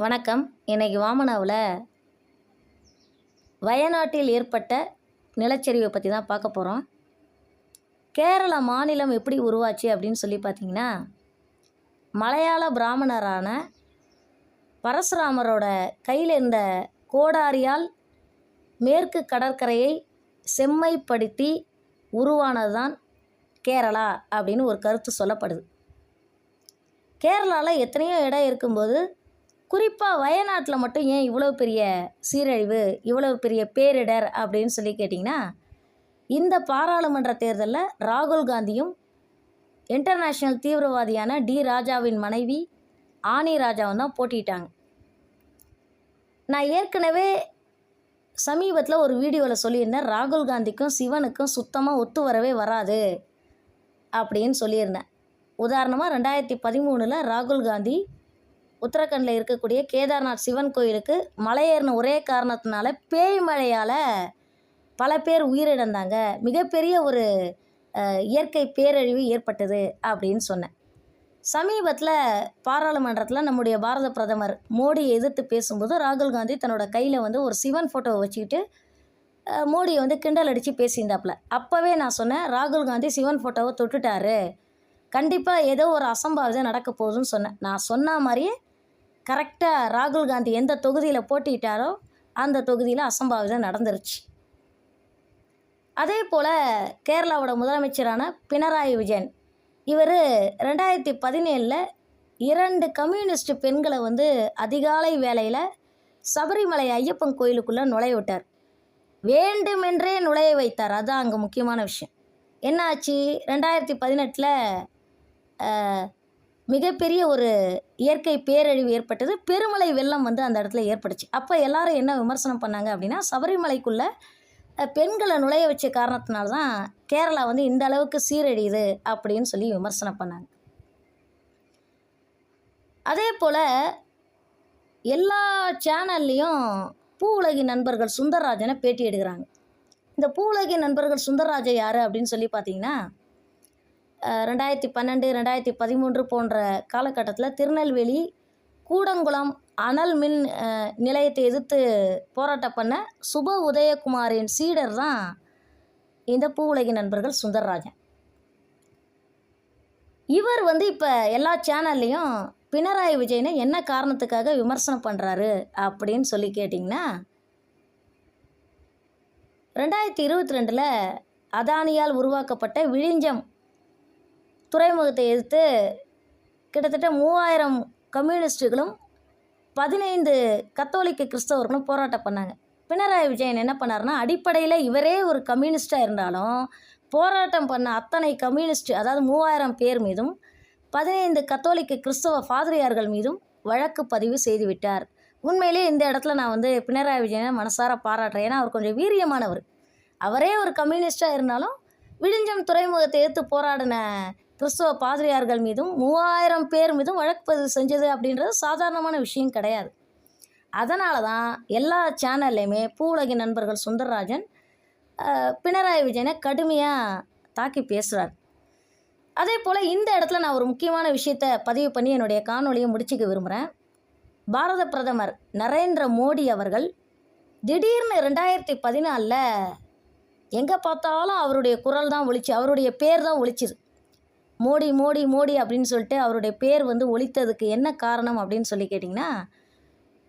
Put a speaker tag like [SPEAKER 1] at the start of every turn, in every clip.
[SPEAKER 1] வணக்கம். இன்னைக்கு வாமனாவில் வயநாட்டில் ஏற்பட்ட நிலச்சரிவை பற்றி தான் பார்க்க போகிறோம். கேரள மாநிலம் எப்படி உருவாச்சு அப்படின்னு சொல்லி பார்த்தீங்கன்னா, மலையாள பிராமணரான பரசுராமரோட கையில் இருந்த கோடாரியால் மேற்கு கடற்கரையை செம்மைப்படுத்தி உருவானது தான் கேரளா அப்படின்னு ஒரு கருத்து சொல்லப்படுது. கேரளாவில் எத்தனையோ இடம் இருக்கும்போது குறிப்பாக வயநாட்டில் மட்டும் ஏன் இவ்வளோ பெரிய சீரழிவு, இவ்வளவு பெரிய பேரிடர் அப்படின்னு சொல்லி கேட்டிங்கன்னா, இந்த பாராளுமன்ற தேர்தலில் ராகுல் காந்தியும் இன்டர்நேஷ்னல் தீவிரவாதியான டி ராஜாவின் மனைவி ஆனி ராஜாவும் தான் போட்டிட்டாங்க. நான் ஏற்கனவே சமீபத்தில் ஒரு வீடியோவில் சொல்லியிருந்தேன், ராகுல் காந்திக்கும் சிவனுக்கும் சுத்தமாக ஒத்து வரவே வராது அப்படின்னு சொல்லியிருந்தேன். உதாரணமாக 2013 ராகுல் காந்தி உத்தரகண்டில் இருக்கக்கூடிய கேதார்நாத் சிவன் கோயிலுக்கு மலையேறின ஒரே காரணத்தினால பேய் மழையால் பல பேர் உயிரிழந்தாங்க, மிகப்பெரிய ஒரு இயற்கை பேரழிவு ஏற்பட்டது அப்படின்னு சொன்னேன். சமீபத்தில் பாராளுமன்றத்தில் நம்முடைய பாரத பிரதமர் மோடியை எதிர்த்து பேசும்போது ராகுல் காந்தி தன்னோட கையில் ஒரு சிவன் ஃபோட்டோவை வச்சுக்கிட்டு மோடியை கிண்டல் அடித்து பேசியிருந்தாப்புல. அப்போவே நான் சொன்னேன், ராகுல் காந்தி சிவன் ஃபோட்டோவை தொட்டுட்டாரு, கண்டிப்பாக ஏதோ ஒரு அசம்பாவிதம் நடக்க போகுதுன்னு சொன்னேன். நான் சொன்ன மாதிரியே கரெக்டாக ராகுல் காந்தி எந்த தொகுதியில் போட்டிட்டாரோ அந்த தொகுதியில் அசம்பாவிதம் நடந்துருச்சு. அதே போல் கேரளாவோட முதலமைச்சரான பினராயி விஜயன், இவர் 2017 2 கம்யூனிஸ்ட் பெண்களை அதிகாலை வேளையில் சபரிமலை ஐயப்பன் கோயிலுக்குள்ளே நுழைய விட்டார். வேண்டுமென்றே நுழைய வைத்தார். அதுதான் அங்கே முக்கியமான விஷயம். என்னாச்சு, 2018 மிகப்பெரிய ஒரு இயற்கை பேரழிவு ஏற்பட்டது. பெருமழை வெள்ளம் அந்த இடத்துல ஏற்பட்டுச்சு. அப்போ எல்லாரும் என்ன விமர்சனம் பண்ணாங்க அப்படின்னா, சபரிமலைக்குள்ளே பெண்களை நுழைய வச்ச காரணத்தினால தான் கேரளா இந்த அளவுக்கு சீரழியுது அப்படின்னு சொல்லி விமர்சனம் பண்ணாங்க. அதே போல் எல்லா சேனல்லையும் பூ உலகின் நண்பர்கள் சுந்தர்ராஜனை பேட்டி எடுக்கிறாங்க. இந்த பூ உலகின் நண்பர்கள் சுந்தர்ராஜன் யார் அப்படின்னு சொல்லி பார்த்தீங்கன்னா, 2012 2013 போன்ற காலகட்டத்தில் திருநெல்வேலி கூடங்குளம் அனல் மின் நிலையத்தை எதிர்த்து போராட்டம் பண்ண சுப உதயகுமாரின் சீடர் தான் இந்த பூ உலகின் நண்பர்கள் சுந்தர்ராஜன். இவர் இப்போ எல்லா சேனல்லையும் பினராயி விஜயனை என்ன காரணத்துக்காக விமர்சனம் பண்ணுறாரு அப்படின்னு சொல்லி கேட்டிங்கன்னா, 2022 அதானியால் உருவாக்கப்பட்ட விழிஞ்சம் துறைமுகத்தை எதிர்த்து கிட்டத்தட்ட 3000 கம்யூனிஸ்டுகளும் 15 கத்தோலிக்க கிறிஸ்தவர்களும் போராட்டம் பண்ணாங்க. பினராயி விஜயன் என்ன பண்ணார்னா, அடிப்படையில் இவரே ஒரு கம்யூனிஸ்டாக இருந்தாலும் போராட்டம் பண்ண அத்தனை கம்யூனிஸ்ட், அதாவது 3000 பேர் மீதும் 15 கத்தோலிக்க கிறிஸ்தவ பாதிரியார்கள் மீதும் வழக்கு பதிவு செய்து விட்டார். உண்மையிலே இந்த இடத்துல நான் பினராயி விஜயனை மனசார பாராட்டுறேன். ஏன்னா அவர் கொஞ்சம் வீரியமானவர். அவரே ஒரு கம்யூனிஸ்டாக இருந்தாலும் விழிஞ்சம் துறைமுகத்தை எதிர்த்து போராடின கிறிஸ்தவ பாதிரியார்கள் மீதும் 3000 பேர் மீதும் வழக்கு பதிவு செஞ்சது அப்படின்றது சாதாரணமான விஷயம் கிடையாது. அதனால தான் எல்லா சேனல்லையுமே பூ உலகின் நண்பர்கள் சுந்தர்ராஜன் பினராயி விஜயனை கடுமையாக தாக்கி பேசுகிறார். அதே போல் இந்த இடத்துல நான் ஒரு முக்கியமான விஷயத்தை பதிவு பண்ணி என்னுடைய காணொலியை முடிச்சுக்க விரும்புகிறேன். பாரத பிரதமர் நரேந்திர மோடி அவர்கள் திடீர்னு 2014 எங்கே பார்த்தாலும் அவருடைய குரல் தான் ஒலிச்சு, அவருடைய பேர் தான் ஒலிச்சுது. மோடி மோடி மோடி அப்படின்னு சொல்லிட்டு அவருடைய பேர் ஒலித்ததுக்கு என்ன காரணம் அப்படின்னு சொல்லி கேட்டிங்கன்னா,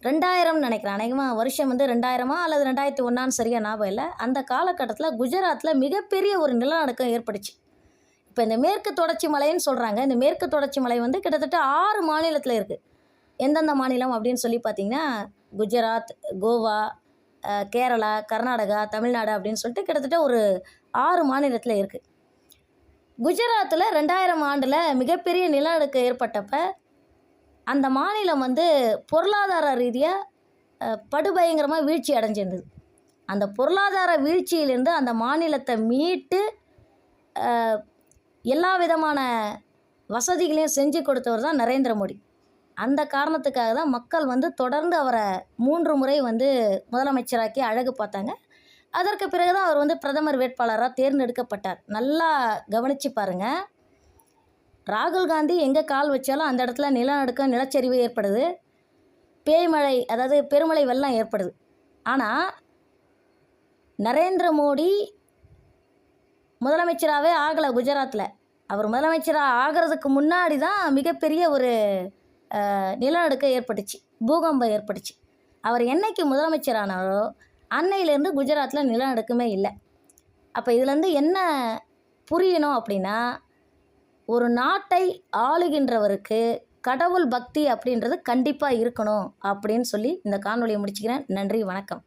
[SPEAKER 1] 2000 நினைக்கிறேன், அநேகமாக வருஷம் 2000 அல்லது 2001 சரியாக ஞாபகம் இல்லை. அந்த காலகட்டத்தில் குஜராத்தில் மிகப்பெரிய ஒரு நிலநடுக்கம் ஏற்பட்டுச்சு. இப்போ இந்த மேற்கு தொடர்ச்சி மலைன்னு சொல்கிறாங்க. இந்த மேற்கு தொடர்ச்சி மலை கிட்டத்தட்ட 6 மாநிலத்தில் இருக்குது. எந்தெந்த மாநிலம் அப்படின்னு சொல்லி பார்த்திங்கன்னா, குஜராத், கோவா, கேரளா, கர்நாடகா, தமிழ்நாடு அப்படின்னு சொல்லிட்டு கிட்டத்தட்ட ஒரு 6 மாநிலத்தில் இருக்குது. குஜராத்தில் 2000 ஆண்டில் மிகப்பெரிய நிலநடுக்கம் ஏற்பட்டப்ப அந்த மாநிலம் பொருளாதார ரீதியாக படுபயங்கரமாக வீழ்ச்சி அடைஞ்சிருந்தது. அந்த பொருளாதார வீழ்ச்சியிலிருந்து அந்த மாநிலத்தை மீட்டு எல்லா விதமான வசதிகளையும் செஞ்சு கொடுத்தவர் தான் நரேந்திர மோடி. அந்த காரணத்துக்காக தான் மக்கள் தொடர்ந்து அவரை 3 முறை முதலமைச்சராக்கி அழகு பார்த்தாங்க. அதற்கு பிறகு தான் அவர் பிரதமர் வேட்பாளராக தேர்ந்தெடுக்கப்பட்டார். நல்லா கவனித்து பாருங்கள், ராகுல் காந்தி எங்கே கால் வச்சாலும் அந்த இடத்துல நிலநடுக்கம், நிலச்சரிவு ஏற்படுது. பேய்மழை, அதாவது பெருமழை வெள்ளம் ஏற்படுது. ஆனால் நரேந்திர மோடி முதலமைச்சராகவே ஆகலை குஜராத்தில். அவர் முதலமைச்சராக ஆகிறதுக்கு முன்னாடி தான் மிகப்பெரிய ஒரு நிலநடுக்கம் ஏற்பட்டுச்சு, பூகம்பம் ஏற்பட்டுச்சு. அவர் என்னைக்கு முதலமைச்சரானாரோ அன்னையிலேருந்து குஜராத்தில் நிலநடுக்கமே இல்லை. அப்போ இதுலேருந்து என்ன புரியணும் அப்படின்னா, ஒரு நாட்டை ஆளுகின்றவருக்கு கடவுள் பக்தி அப்படின்றது கண்டிப்பாக இருக்கணும் அப்படின்னு சொல்லி இந்த காணொலியை முடிச்சுக்கிறேன். நன்றி, வணக்கம்.